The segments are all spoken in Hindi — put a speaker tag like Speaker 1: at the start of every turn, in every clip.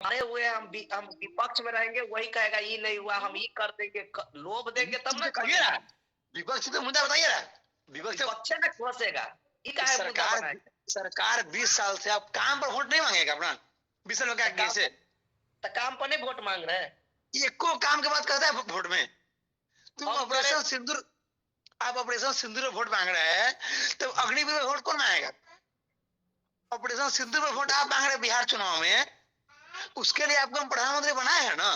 Speaker 1: मारे हुए हम विपक्ष में रहेंगे, वही कहेगा ये नहीं हुआ, हम ये कर देंगे, लोभ देंगे तब ना
Speaker 2: कहिए ना, विपक्ष तो मुद्दा बताइए ना,
Speaker 1: विपक्ष में घुसेगा, ये का है मुद्दा बनाएगा।
Speaker 2: सरकार 20 साल से आप काम पर वोट नहीं मांगेगा अपना, 20 साल क्या किए से
Speaker 1: तो काम पर नहीं वोट मांग रहे हैं,
Speaker 2: एको काम के बात करता है वोट में। तुम ऑपरेशन सिंदूर, आप ऑपरेशन सिंदूर में वोट मांग रहे हैं, तो अग्निवीर में वोट कौन मांगेगा? ऑपरेशन सिंदूर में वोट आप मांग रहे हैं बिहार चुनाव में, उसके लिए आपको हम प्रधानमंत्री बनाए हैं ना,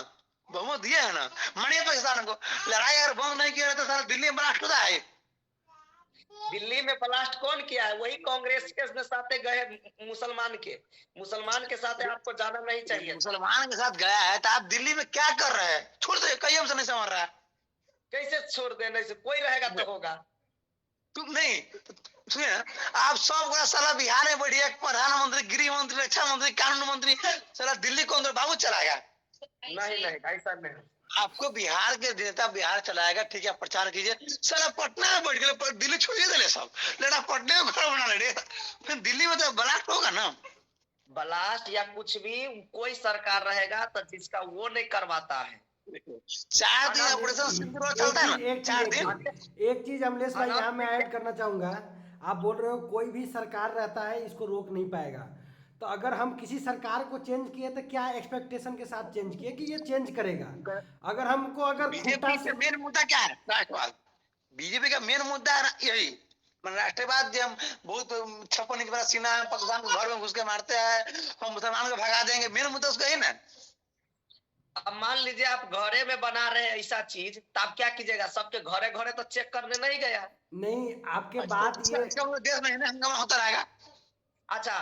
Speaker 2: बहुमत दिए है ना। मानिए पाकिस्तान को लड़ाई अगर बंद नहीं किया तो सारा दिल्ली में ब्लास्ट होता है।
Speaker 1: दिल्ली में ब्लास्ट कौन किया है? वही कांग्रेस के साथ गए मुसलमान के साथ आपको जाना नहीं चाहिए।
Speaker 2: मुसलमान के साथ गया है तो आप दिल्ली में क्या कर रहे हैं? छोड़ दे, कहीं हमसे नहीं समझ रहा है।
Speaker 1: कैसे छोड़ देने से कोई रहेगा तो होगा,
Speaker 2: तुम नहीं सुनिए, आप सब साला बिहार में बढ़िया प्रधानमंत्री, गृह मंत्री, रक्षा मंत्री, कानून मंत्री, साला दिल्ली को अंदर बाबू चलाएगा।
Speaker 1: नहीं ऐसा नहीं।
Speaker 2: आपको बिहार के नेता बिहार चलाएगा, ठीक है, प्रचार कीजिए। साला पटना में बैठ गए, दिल्ली छोड़िए दिले सब, लेकिन पटना में घर बना ले, फिर दिल्ली में तो ब्लास्ट होगा ना।
Speaker 1: ब्लास्ट या कुछ भी कोई सरकार रहेगा तो जिसका वो नहीं करवाता है।
Speaker 2: 4 दिन ऑपरेशन सिंदूर चलता है ना, 4 दिन।
Speaker 3: एक चीज अमलेश भाई यहाँ मैं ऐड करना चाहूंगा। आप बोल रहे हो कोई भी सरकार रहता है इसको रोक नहीं पाएगा, तो अगर हम किसी सरकार को चेंज किए तो क्या एक्सपेक्टेशन के साथ चेंज किए कि ये चेंज करेगा? अगर हमको अगर
Speaker 2: बीजेपी का मेन मुद्दा क्या है? राष्ट्रवाद। बीजेपी का मेन मुद्दा है यही, राष्ट्रवाद। जो हम बहुत 56 इंच वाला सीना पाकिस्तान को घर में घुस के मारते हैं, हम मुसलमान को भगा देंगे, मेन मुद्दा उसका ही ना।
Speaker 1: अब मान लीजिए आप घरे में बना रहे हैं ऐसा चीज, तो आप क्या कीजिएगा? सबके घरे घरे तो चेक करने नहीं गया।
Speaker 3: नहीं, आपके बात ये
Speaker 2: देश में हंगामा होता रहेगा।
Speaker 1: अच्छा,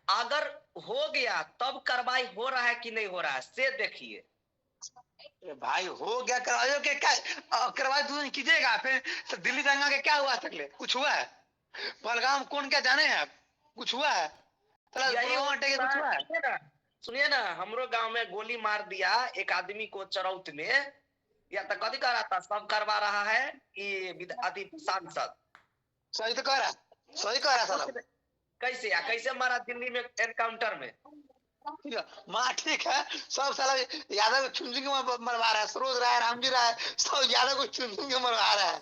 Speaker 1: अगर हो गया तब कार्रवाई हो रहा है कि नहीं हो रहा है, से देखिए।
Speaker 2: भाई हो गया, करवाइयो के क्या करवाई तुम कीजिएगा, फिर तो दिल्ली दंगा के क्या हुआ सकले? कुछ हुआ है? पहलगाम कौन क्या जाने हैं आप? कुछ हुआ है?
Speaker 1: कुछ हुआ है? सुनिए ना, हमरो गांव में गोली मार दिया एक आदमी को चरौत में, या तो कभी कर रहा था, सब करवा रहा है कि सांसद।
Speaker 2: सही तो कह रहा, सही कह रहा था।
Speaker 1: कैसे मारा दिल्ली में एनकाउंटर में?
Speaker 2: माँ ठीक है, सब साला यादव को चुन चुन के मरवा रहा है, सरोज राय, रामजी राय, सब यादव को चुन चुन के मरवा रहा है।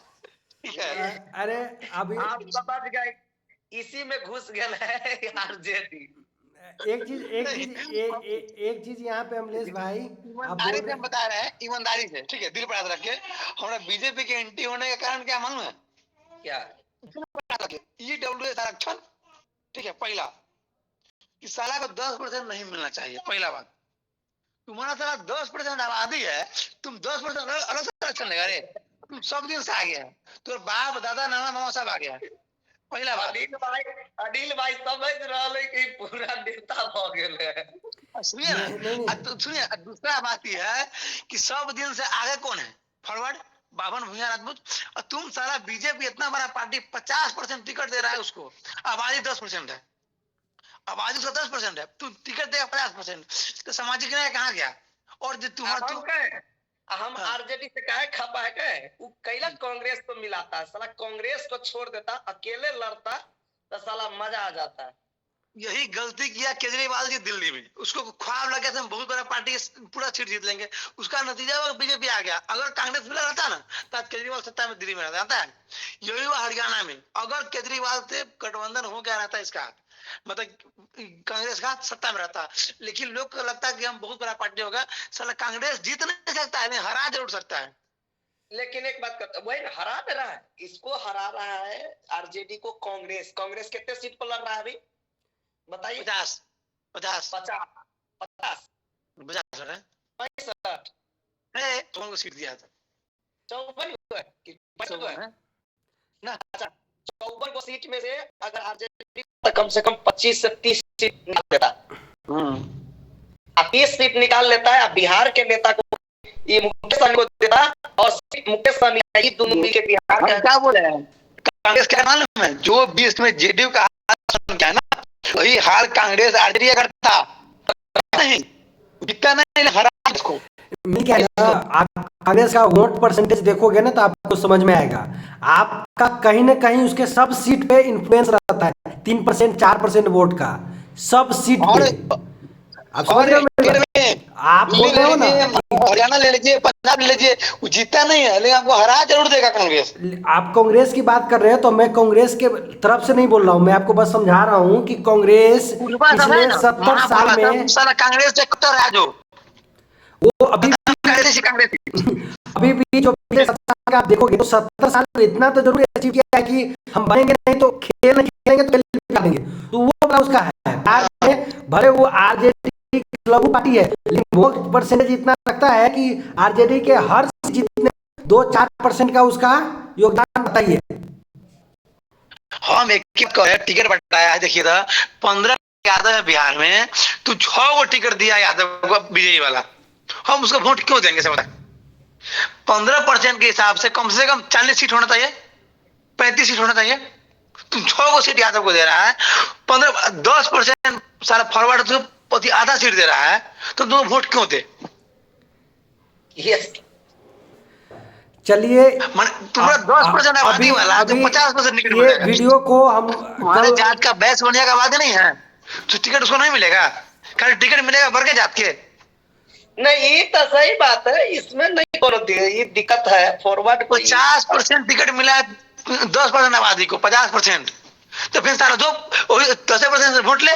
Speaker 2: ठीक है,
Speaker 3: अरे अभी
Speaker 1: आप समझ गए, इसी में घुस गया है आरजेडी।
Speaker 3: एक चीज यहाँ पे अमलेश भाई
Speaker 2: ईमानदारी से बता रहे हैं, ईमानदारी से, ठीक है, दिल पर हाथ रख के। हमारा बीजेपी के एंटी होने का कारण क्या मालूम है?
Speaker 1: क्या?
Speaker 2: ईडब्ल्यूएस आरक्षण, ठीक है, पहला कि साला को 10% नहीं मिलना चाहिए, पहला बात। तुम्हारा साला 10% आबादी है, तुम 10% अलग से आरक्षण लेगा रे? तुम सब दिन से आ गया, तो बाप दादा नाना मामा सब आ गया, पहला बात।
Speaker 1: अनिल भाई समझ रहा कि पूरा नेता हो गए।
Speaker 2: सुनिए ना, सुनिए, दूसरा बात यह है कि सब दिन से आगे कौन है? फॉरवर्ड बावन भूया राजपूत। और तुम साला बीजेपी इतना बड़ा पार्टी 50% टिकट दे रहा है उसको, आबादी 10% है, आबादी उसका 10% है, तुम टिकट देगा 50%, तो सामाजिक न्याय कहाँ गया? और जो तुम्हारा
Speaker 1: हम आरजेडी से कहे खपा है, वो कैला कांग्रेस को मिलाता है, साला कांग्रेस को छोड़ देता, अकेले लड़ता तो साला मजा आ जाता है।
Speaker 2: यही गलती किया केजरीवाल जी दिल्ली में, उसको ख्वाब लगा था हम बहुत बड़ा पार्टी पूरा सीट जीत लेंगे, उसका नतीजा बीजेपी आ गया। अगर कांग्रेस मिला रहता ना तो आज केजरीवाल सत्ता में दिल्ली में रहता है। यही हुआ हरियाणा में, अगर केजरीवाल से गठबंधन हो गया रहता इसका, मतलब कांग्रेस का सत्ता में रहता। लेकिन लोग को लगता है कि हम बहुत बड़ा पार्टी होगा, साला कांग्रेस जीत नहीं सकता है, हरा जरूर सकता है।
Speaker 1: लेकिन एक बात करता, वही हरा दे रहा है, इसको हरा रहा है आरजेडी को कांग्रेस। कांग्रेस कितने सीट पर लड़ रहा है अभी बताइए?
Speaker 2: 50 50
Speaker 1: 50 50
Speaker 2: 50 है, तुमको सीट दिया था
Speaker 1: 54 ना। अच्छा, 54 को सीट में से अगर आरजेडी कम से कम 25 से 30 सीट निकाल लेता, 30 सीट निकाल लेता है, बिहार के नेता को ये मुकेश सहनी को देता, और मुकेश सहनी दोनों मिलके बिहार का
Speaker 2: क्या बोले कांग्रेस क्या मालूम है? जो 20 में जेडीयू का क्या है ना, वही हाल कांग्रेस आरजेडी करता नहीं, जीतता नहीं, हरा इसको।
Speaker 3: क्या ना, आप कांग्रेस का वोट परसेंटेज देखोगे ना तो आपको समझ में आएगा, आपका कहीं ना कहीं उसके सब सीट पे इन्फ्लुएंस रहता है, 3% 4% वोट का सब सीट पे। आप समझ रहे हो मेरी बात? आप बोल रहे हो ना,
Speaker 2: हरियाणा ले लीजिए, पंजाब ले लीजिए, वो जीतता नहीं है लेकिन आपको हरा जरूर देगा कांग्रेस।
Speaker 3: आप कांग्रेस की बात कर रहे हैं तो मैं कांग्रेस के तरफ से नहीं बोल रहा हूँ, मैं आपको बस समझा रहा हूँ कि कांग्रेस
Speaker 2: पूर्वा सब है
Speaker 3: पिछले
Speaker 2: ना,
Speaker 3: 70 साल
Speaker 2: महापूर्वा
Speaker 3: में
Speaker 2: सब साला कांग्रेस से कट्टर है जो
Speaker 3: वो अभी
Speaker 2: कांग्रेस कांग्रेस।
Speaker 3: अभी भी जो पिछले 70 साल का आप देखोगे तो 70 साल में इतना तो जरूर अचीव किया है कि हम बनेंगे नहीं तो खेल नहीं खेलेंगे तो खेल देंगे, तो वो वाला उसका है। बिहार में भले वो आरजेडी लघु पार्टी है लेकिन वोट परसेंटेज इतना रखता है कि आरजेडी के हर जीतने 2-4% का उसका योगदान बताइए।
Speaker 2: हम एक टिकट बटाया है, देखिए था 15 यादव है बिहार में, तो 6 को टिकट दिया यादव को विजयी वाला, हम उसको वोट क्यों देंगे सब बताए? 15% के हिसाब से कम 40 सीट होना चाहिए, 35 सीट होना चाहिए, तुम 6 को सीट यादव को दे रहा है, 10% सारा फॉरवर्ड तो पति आधा सीट दे रहा है, तो तुम वोट क्यों दे?
Speaker 1: यस
Speaker 3: चलिए
Speaker 2: तुम्हारा 10% आबादी वाला जो 50% टिकट
Speaker 3: ये
Speaker 2: मिलेगा,
Speaker 3: वीडियो को हम
Speaker 2: हमारे जात का बैस होने का आबादी नहीं है तो टिकट उसको नहीं मिलेगा, खाली टिकट मिलेगा वर्ग जात के।
Speaker 1: नहीं, ये तो सही बात है, इसमें नहीं कोनो ये दिक्कत है। फॉरवर्ड
Speaker 2: 50% टिकट मिला 10% आबादी को 50%, तो फिर सारा जो 10% से वोट ले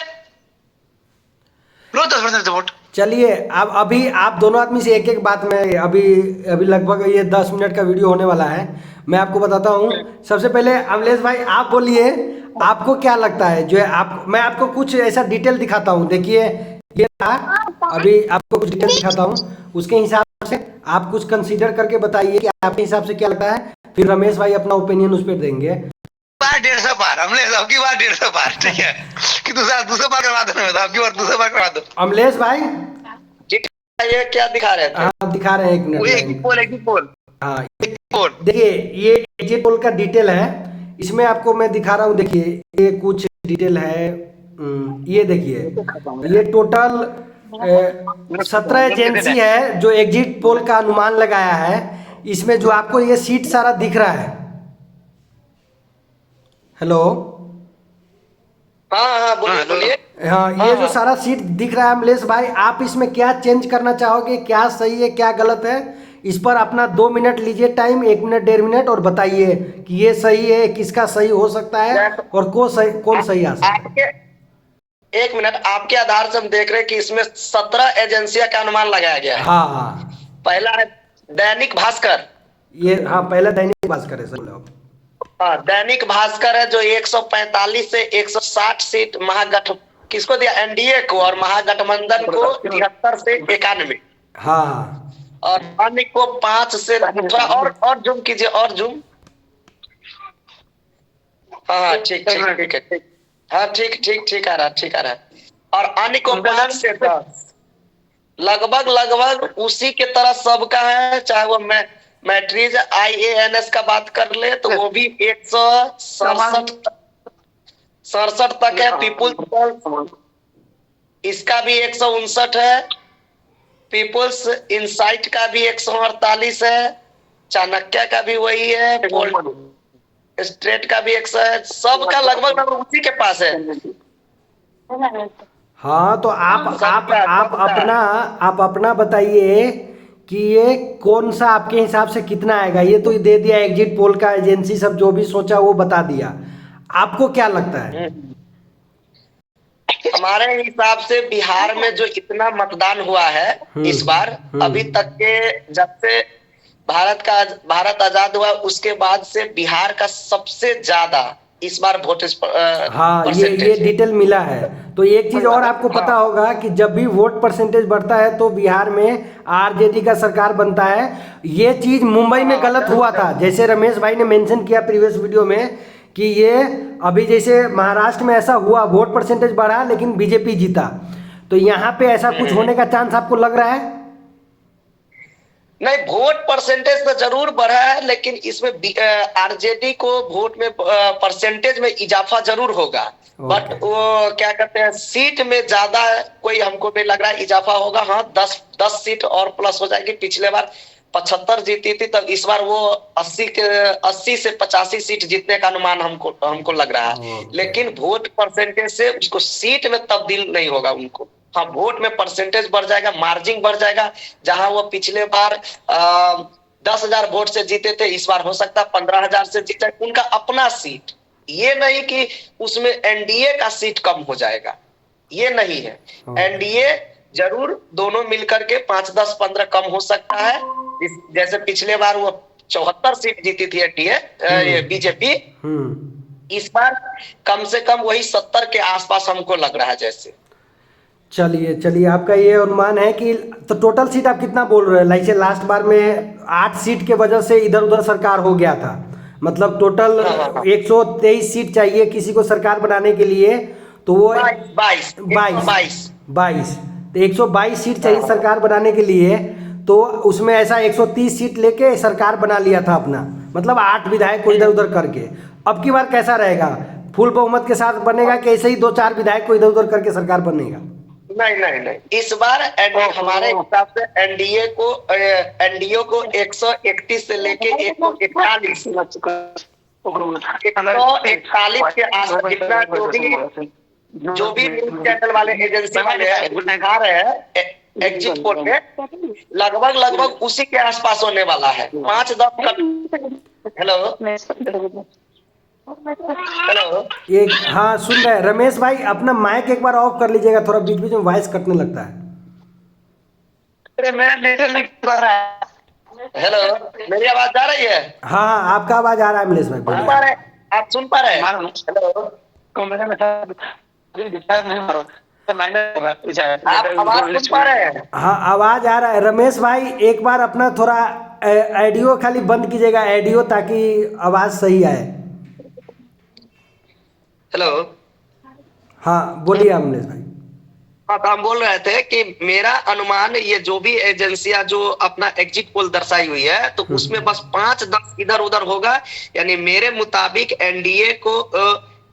Speaker 2: लो, 10% से वोट।
Speaker 3: चलिए अब अभी आप दोनों आदमी से एक एक बात में अभी लगभग ये 10 मिनट का वीडियो होने वाला है, मैं आपको बताता हूँ। सबसे पहले अमलेश भाई आप बोलिए, आपको क्या लगता है जो है मैं आपको कुछ ऐसा डिटेल दिखाता हूँ, देखिए ये अभी आपको कुछ डिटेल दिखाता हूँ, उसके हिसाब से आप कुछ कंसीडर करके बताइए कि आपके हिसाब से क्या लगता है, फिर रमेश भाई अपना ओपिनियन उस पर देंगे।
Speaker 2: 150 पार अमलेश, अब की बार 150 पार, ठीक है कि दूसरा पार करवा दो, अब की बार दूसरा पार करवा दो।
Speaker 3: अमलेश भाई
Speaker 1: ये क्या दिखा रहे थे?
Speaker 3: हाँ दिखा रहे हैं, एक मिनट। हाँ देखिए ये एग्जिट पोल का डिटेल है, इसमें आपको मैं दिखा रहा हूँ, देखिए ये कुछ डिटेल है, ये देखिए ये टोटल 17 एजेंसी है जो एग्जिट पोल का अनुमान लगाया है, इसमें जो आपको ये सीट सारा दिख रहा है। हेलो
Speaker 1: हाँ बोलिए।
Speaker 3: हाँ ये जो सारा सीट दिख रहा है अमलेश भाई, आप इसमें क्या चेंज करना चाहोगे, क्या सही है क्या गलत है, इस पर अपना 2 मिनट लीजिए टाइम, 1 मिनट 1.5 मिनट, और बताइए कि ये सही है, किसका सही हो सकता है और कौन सही आ सकता है।
Speaker 1: 1 मिनट, आपके आधार से हम देख रहे हैं कि इसमें 17 एजेंसियों का अनुमान लगाया गया है।
Speaker 3: हाँ
Speaker 1: पहला है दैनिक भास्कर,
Speaker 3: ये हाँ पहला दैनिक भास्कर है सब लोग।
Speaker 1: हाँ दैनिक भास्कर है जो 145 से 160 सीट किसको दिया? एनडीए को, और महागठबंधन को 73 से 91।
Speaker 3: हाँ
Speaker 1: और अन्य को 5 से थोड़ा और जूम कीजिए, और जूम। हाँ ठीक है, हाँ ठीक आ रहा है। और अन्य को 5 से 10, लगभग उसी के तरह सबका है, चाहे वो मैट्रिज IANS का बात कर ले तो वो भी 167 तक है। पीपुल्स इसका भी 159 है, पीपुल्स इंसाइट का भी 148 है, चाणक्य का भी वही है, स्ट्रेट का भी 100 है, सबका लगभग उसी के पास है।
Speaker 3: हाँ तो आप अपना बताइए कि ये कौन सा आपके हिसाब से कितना आएगा, ये तो दे दिया एग्जिट पोल का एजेंसी सब जो भी सोचा वो बता दिया, आपको क्या लगता है?
Speaker 1: हमारे हिसाब से बिहार में जो इतना मतदान हुआ है इस बार, अभी तक के जब से भारत आजाद हुआ उसके बाद से बिहार का सबसे ज्यादा इस बार वोटेज
Speaker 3: हाँ ये डिटेल मिला है। तो एक चीज और आपको पता होगा कि जब भी वोट परसेंटेज बढ़ता है तो बिहार में आरजेडी का सरकार बनता है। ये चीज मुंबई में गलत हुआ था, जैसे रमेश भाई ने मेंशन किया प्रीवियस वीडियो में कि ये अभी जैसे महाराष्ट्र में ऐसा हुआ, वोट परसेंटेज बढ़ा लेकिन बीजेपी जीता, तो यहाँ पे ऐसा कुछ होने का चांस आपको लग रहा है?
Speaker 1: नहीं, वोट परसेंटेज तो जरूर बढ़ा है, लेकिन इसमें आरजेडी को वोट में परसेंटेज में इजाफा जरूर होगा, बट वो क्या कहते हैं सीट में ज्यादा कोई हमको नहीं लग रहा है इजाफा होगा। हाँ 10 सीट और प्लस हो जाएगी। पिछले बार 75 जीती थी, तब इस बार वो 80 से 85 सीट जीतने का अनुमान हमको लग रहा है, लेकिन वोट परसेंटेज से उसको सीट में तब्दील नहीं होगा उनको। हाँ, वोट में परसेंटेज बढ़ जाएगा, मार्जिन बढ़ जाएगा। जहां वो पिछले बार 10,000 वोट से जीते थे, इस बार हो सकता है 15,000 से जीते, उनका अपना सीट। ये नहीं कि उसमें एनडीए का सीट कम हो जाएगा, ये नहीं है। एनडीए जरूर दोनों मिलकर के 5, 10, 15 कम हो सकता है। जैसे पिछले बार वो 74 सीट जीती थी एनडीए बीजेपी, इस बार कम से कम वही 70 के आसपास हमको लग रहा है जैसे।
Speaker 3: चलिए आपका ये अनुमान है कि तो टोटल सीट आप कितना बोल रहे हैं? लाइक से लास्ट बार में 8 सीट के वजह से इधर उधर सरकार हो गया था, मतलब टोटल 123 सीट चाहिए किसी को सरकार बनाने के लिए, तो वो 22 तो 122 सीट चाहिए सरकार बनाने के लिए, तो उसमें ऐसा 130 सीट लेके सरकार बना लिया था अपना, मतलब 8 विधायक को इधर उधर करके। अब की बार कैसा रहेगा? फुल बहुमत के साथ बनेगा कि ऐसे ही 2-4 विधायक को इधर उधर करके सरकार बनेगा?
Speaker 1: नहीं, इस बार हमारे हिसाब से एनडीए को 131 से लेके 141 के आसपास, जितना जो भी न्यूज चैनल वाले एजेंसी वाले दिखा रहे हैं एग्जिट पोल में, लगभग उसी के आसपास होने वाला है। 5-10 हेलो
Speaker 3: एक हाँ सुन रहे हैं रमेश भाई, अपना माइक एक बार ऑफ कर लीजिएगा, थोड़ा बीच बीच में वॉइस कटने लगता है।
Speaker 2: मेरा नेटवर्क नहीं कर रहा है।
Speaker 1: हेलो, मेरी आवाज आ रही है?
Speaker 3: हाँ आपका आवाज आ रहा है अमलेश भाई,
Speaker 1: सुन पा रहे? आप सुन पा रहे हैं? हेलो, आप आवाज सुन पा रहे हैं?
Speaker 3: हाँ आवाज आ रहा है। रमेश भाई एक बार अपना थोड़ा ऑडियो खाली बंद कीजिएगा, ऑडियो, ताकि आवाज सही आए।
Speaker 1: हेलो,
Speaker 3: हाँ बोलिए अमलेश भाई।
Speaker 1: हाँ, तो हम बोल रहे थे कि मेरा अनुमान, ये जो भी एजेंसियां जो अपना एग्जिट पोल दर्शाई हुई है, तो उसमें बस 5-10 इधर उधर होगा। यानी मेरे मुताबिक एनडीए को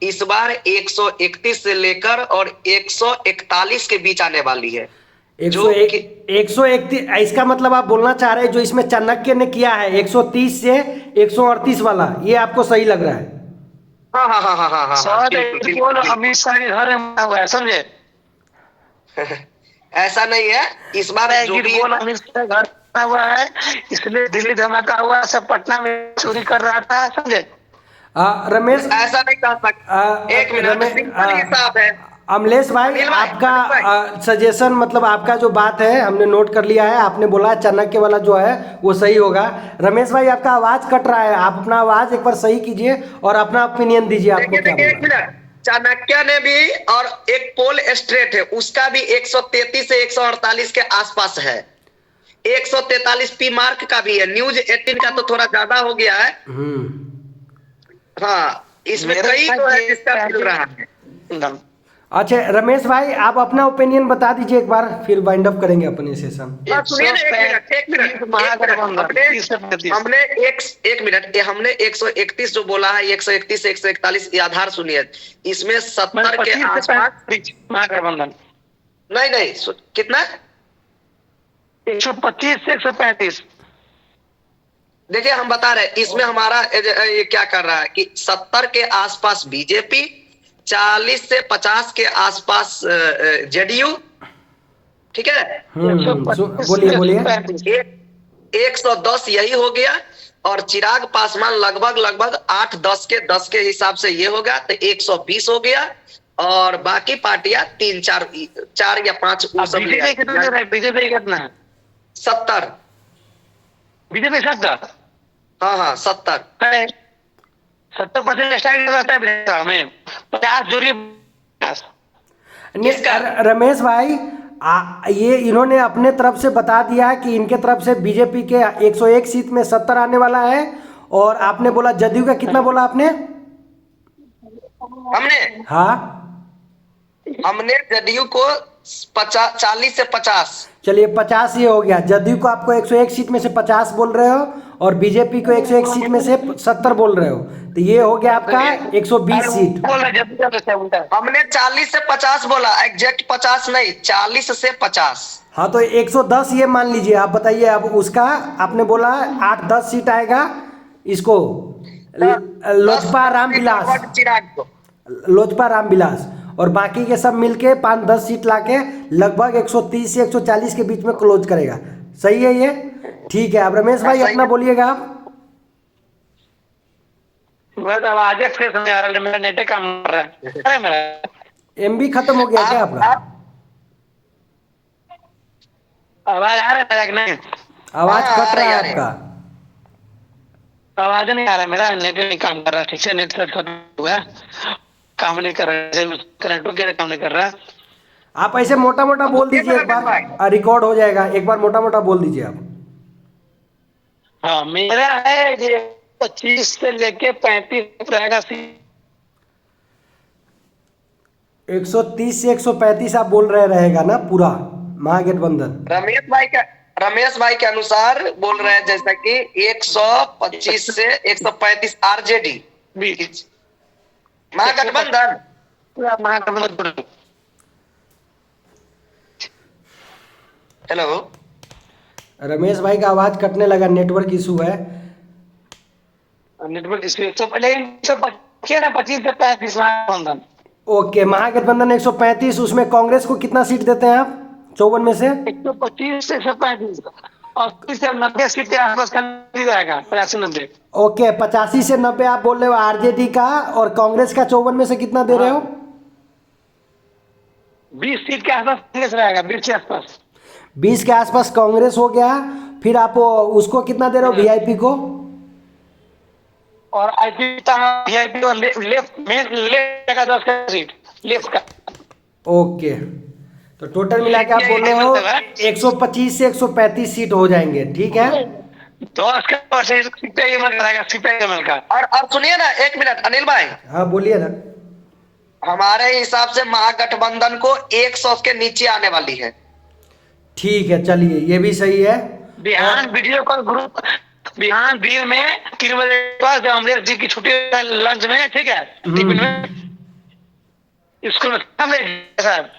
Speaker 1: इस बार 131 से लेकर और 141 के बीच आने वाली है।
Speaker 3: 131, इसका मतलब आप बोलना चाह रहे हैं जो इसमें चाणक्य ने किया है 130 से 138 वाला, ये आपको सही लग रहा है?
Speaker 1: हाँ।
Speaker 2: अमित शाह के घर में हुआ है, समझे?
Speaker 1: ऐसा नहीं है, इस बार जो भी
Speaker 2: अमित शाह घर में हुआ है, इसलिए दिल्ली धमाका हुआ, सब पटना में चोरी कर रहा था, समझे?
Speaker 3: रमेश
Speaker 1: ऐसा नहीं कह सकता, एक मिनट, सिंपल हिसाब है।
Speaker 3: अमलेश भाई आपका सजेशन, मतलब आपका जो बात है हमने नोट कर लिया है, आपने बोला चाणक्य वाला जो है वो सही होगा। रमेश भाई आपका आवाज कट रहा है, आप अपना आवाज एक बार सही कीजिए और अपना ओपिनियन दीजिए। आपको क्या
Speaker 1: एक मिनट, चाणक्य ने भी, और एक पोल स्ट्रेट है उसका भी 133 से 148 के आसपास है, 143 पी मार्क का भी है, न्यूज 18 का तो थोड़ा ज्यादा हो गया है। हाँ, इसमें कई तो है जिसका मिल रहा है।
Speaker 3: अच्छा रमेश भाई आप अपना ओपिनियन बता दीजिए एक बार, फिर वाइंड अप करेंगे अपने सेशन।
Speaker 1: सुनिए ना, एक मिनट, हमने एक मिनट, हमने 131 जो बोला है, 131 से 141, ये आधार सुनिए, इसमें 70 के आसपास
Speaker 2: महागठबंधन
Speaker 1: नहीं, कितना?
Speaker 2: 125 से 135।
Speaker 1: देखिए हम बता रहे हैं, इसमें हमारा ये क्या कर रहा है कि 70 के आसपास बीजेपी, 40 से 50 के आसपास जेडीयू, ठीक है?
Speaker 3: बोलिए
Speaker 1: 110 यही हो गया, और चिराग पासवान लगभग 8-10 के 10 के हिसाब से ये होगा, तो 120 हो गया, और बाकी पार्टियां 3-4 या 5
Speaker 2: बीजेपी कितना है?
Speaker 1: 70।
Speaker 2: बीजेपी 70?
Speaker 1: हाँ 70
Speaker 2: 70% स्टाइल रहता है में 50 जोड़ी।
Speaker 3: रमेश भाई ये इन्होंने अपने तरफ से बता दिया कि इनके तरफ से बीजेपी के 101 सीट में 70 आने वाला है, और आपने बोला जदयू का कितना बोला आपने?
Speaker 1: हमने जदयू को 40 से 50।
Speaker 3: चलिए 50 ये हो गया। जदयू को आपको 101 सीट में से 50 बोल रहे हो, और बीजेपी को 101 सीट में से 70 बोल रहे हो, तो ये हो गया आपका 120 सीट।
Speaker 1: हमने 40 से 50 बोला, एग्जैक्ट 50 नहीं, 40 से 50।
Speaker 3: हाँ तो 110 ये मान लीजिए। आप बताइए, अब उसका आपने बोला 8-10 सीट आएगा इसको, लोजपा रामविलास, और बाकी के सब मिलके 5-10 सीट लाके लगभग 130 से 140 के बीच में क्लोज करेगा। सही है ये? ठीक है। अब रमेश भाई अपना बोलिएगा आप।
Speaker 2: बस आवाज से समझ आ रहा है, मेरा नेट काम कर रहा है। अरे मेरा
Speaker 3: एमबी खत्म हो गया क्या आपका?
Speaker 2: आवाज आ रहा है मेरा कि नहीं?
Speaker 3: आवाज
Speaker 1: हाँ,
Speaker 3: कट
Speaker 1: आ
Speaker 3: रहा
Speaker 1: रही,
Speaker 3: है
Speaker 1: आ रही।
Speaker 3: आपका।
Speaker 2: आवाज नहीं आ रहा है, मेरा नेट नहीं काम कर रहा ठीक से। नेट सेट खत्म हुआ है, काम नहीं कर रहा, करंट वगैरह काम नहीं कर रहा।
Speaker 3: आप ऐसे मोटा मोटा बोल दीजिए एक बार, रिकॉर्ड हो जाएगा। एक बार मोटा मोटा बोल दीजिए आप।
Speaker 2: हाँ मेरा है ये 25 से लेके 35 रहेगा।
Speaker 3: 130 से 135 आप बोल रहे रहेगा ना पूरा महागठबंधन?
Speaker 1: रमेश भाई के अनुसार बोल रहे हैं जैसा कि 125 से 135 आरजेडी महागठबंधन।
Speaker 2: पूरा महागठबंधन।
Speaker 1: हेलो
Speaker 3: रमेश भाई का आवाज कटने लगा, नेटवर्क इशू है।
Speaker 2: नेटवर्क इशू तो पहले 25 से 35 महागठबंधन।
Speaker 3: ओके, महागठबंधन 135। उसमें कांग्रेस को कितना सीट देते हैं आप 54 में से?
Speaker 2: 125 से 135 और 30 से 90 सीट के आसपास का रहेगा। 85-90।
Speaker 3: ओके, 85 से 90 आप बोल रहे हो आरजेडी का, और कांग्रेस का 54 में से कितना दे रहे हो?
Speaker 2: 20 सीट के आसपास कांग्रेस रहेगा। 20 के आसपास
Speaker 3: 20 के आसपास कांग्रेस हो गया। फिर आप उसको कितना दे रहे हो वीआईपी को?
Speaker 2: और आईपी वीआईपी और लेफ्ट में लेफ्ट का 10 का सीट लेफ्ट का।
Speaker 3: ओके, तो टोटल मिला के आप बोल रहे हो 125 से 135 सीट हो जाएंगे। ठीक है,
Speaker 2: 10 का सीपीआई रहेगा। सीपीआई का।
Speaker 1: और सुनिए ना, एक मिनट अनिल भाई,
Speaker 3: हाँ बोलिए ना।
Speaker 1: हमारे हिसाब से महागठबंधन को 100 के नीचे आने वाली है।
Speaker 3: ठीक है, चलिए ये भी सही है।
Speaker 2: बिहान वीडियो कॉल ग्रुप बिहान दिन में 3 बजे के बाद अमरेश जी की छुट्टी लंच में, ठीक है, टिफिन में स्कूल में सर।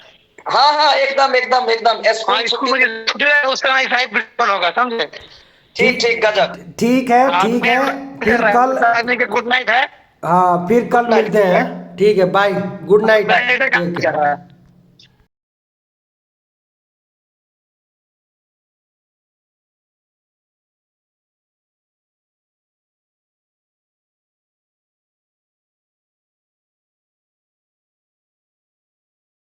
Speaker 1: हाँ हाँ एकदम एकदम एकदम
Speaker 2: स्कूल में छुट्टी है, उसका वीडियो होगा, समझे?
Speaker 1: ठीक ठीक गजब।
Speaker 3: ठीक है, ठीक है। फिर कल
Speaker 2: गुड नाइट है।
Speaker 3: हाँ, फिर कल मिलते हैं। ठीक है, बाय, गुड नाइट।